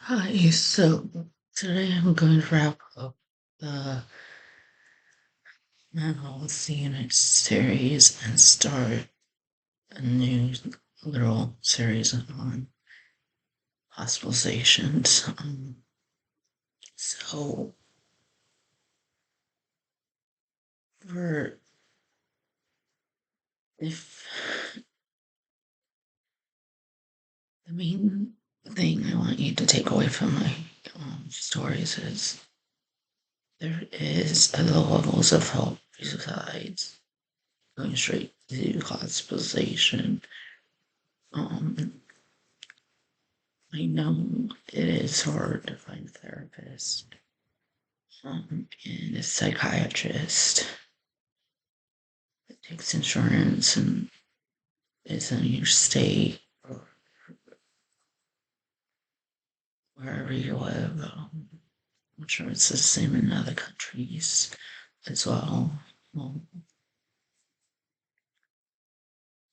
Hi, so today I'm going to wrap up the mental health unit series and start a new little series on hospitalizations. So for if the main thing I want you to take away from my stories is there is at the levels of help besides going straight to hospitalization. Um, I know it is hard to find a therapist and a psychiatrist that takes insurance and is in your state or wherever you live. I'm sure it's the same in other countries as well. Um,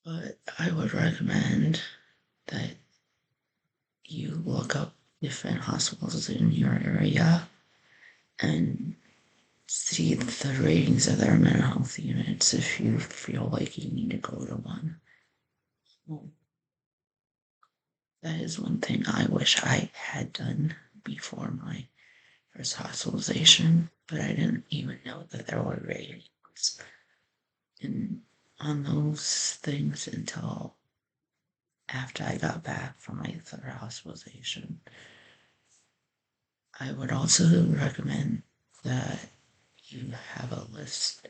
but I would recommend that you look up different hospitals in your area and see the ratings of their mental health units if you feel like you need to go to one. Well, that is one thing I wish I had done before my first hospitalization, but I didn't even know that there were ratings in, on those things until after I got back from my third hospitalization. I would also recommend that you have a list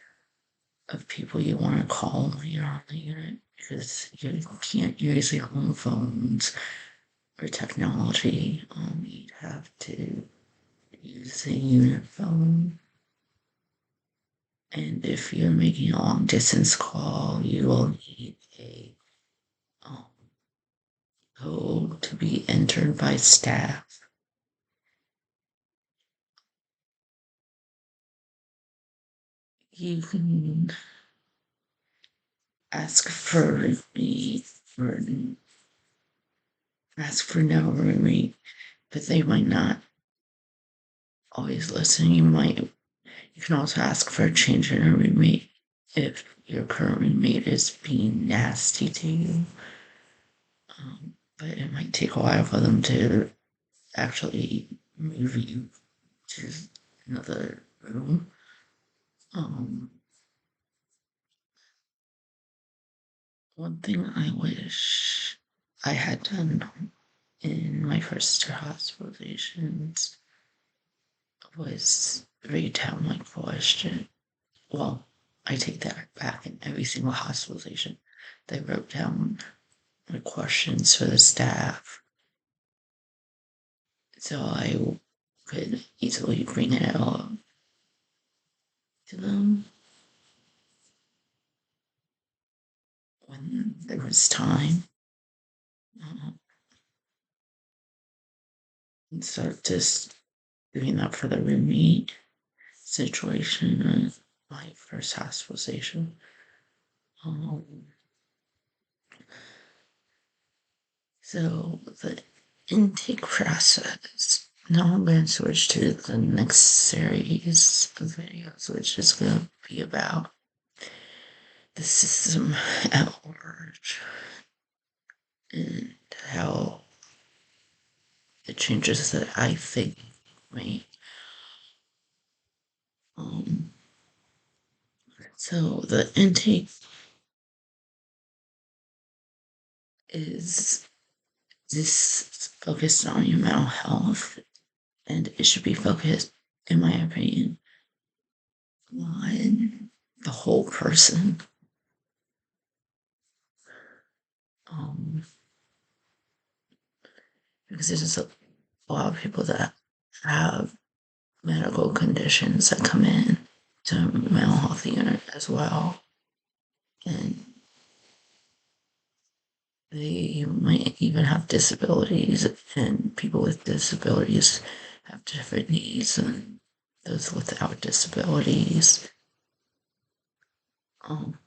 of people you want to call when you're on the unit because you can't use your home phones or technology. You'd have to use a unit phone. And if you're making a long distance call, you will need a um, code to be entered by staff. You can ask for me or ask for no roommate, but they might not always listen. You can also ask for a change in a roommate if your current roommate is being nasty to you. But it might take a while for them to actually move you to another room. Um, One thing I wish I had done in my first two hospitalizations was write down my question. Well, I take that back. In every single hospitalization, they wrote down my questions for the staff, so I could easily bring it out to them when there was time. Um, and start just doing that for the roommate situation in my first hospitalization. Um, so the intake process. Now I'm going to switch to the next series of videos, which is going to be about the system at large and how the changes that I think made. Um, so the intake is this focused on your mental health, and it should be focused, in my opinion, on the whole person. Um, because there's a lot of people that have medical conditions that come in to mental health unit as well, and they might even have disabilities, and people with disabilities have different needs than those without disabilities. Um,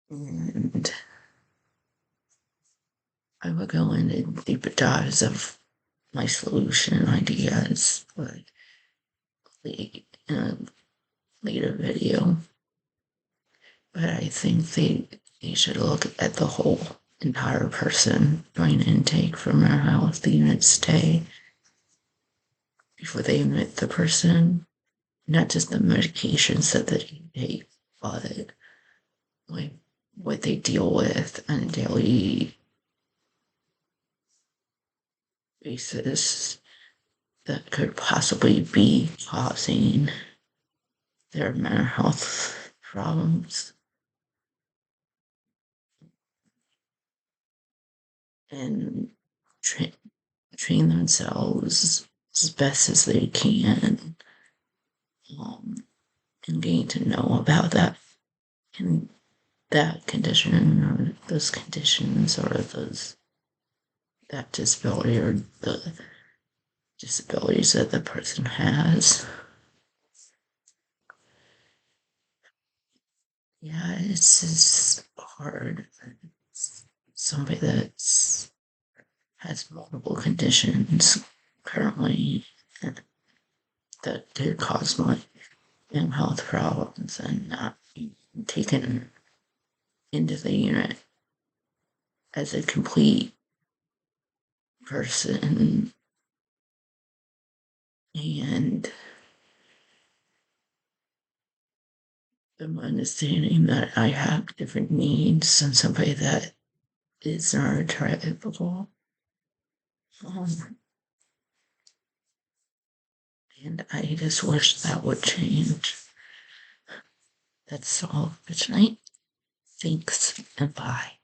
and I would go into deeper dives of my solution ideas, but in a later video. But I think they should look at the whole entire person during intake for mental health unit stay before they admit the person, not just the medications that they take, but like what they deal with on a daily basis that could possibly be causing their mental health problems, and train themselves as best as they can, um, and getting to know about and that condition or those conditions or those that disability or the disabilities that the person has. Yeah, it's just hard. Somebody that's has multiple conditions currently that could cause my health problems and not being taken into the unit as a complete person, and I'm understanding that I have different needs than somebody that is neurotypical. Um, and I just wish that would change. That's all for tonight. Thanks and bye.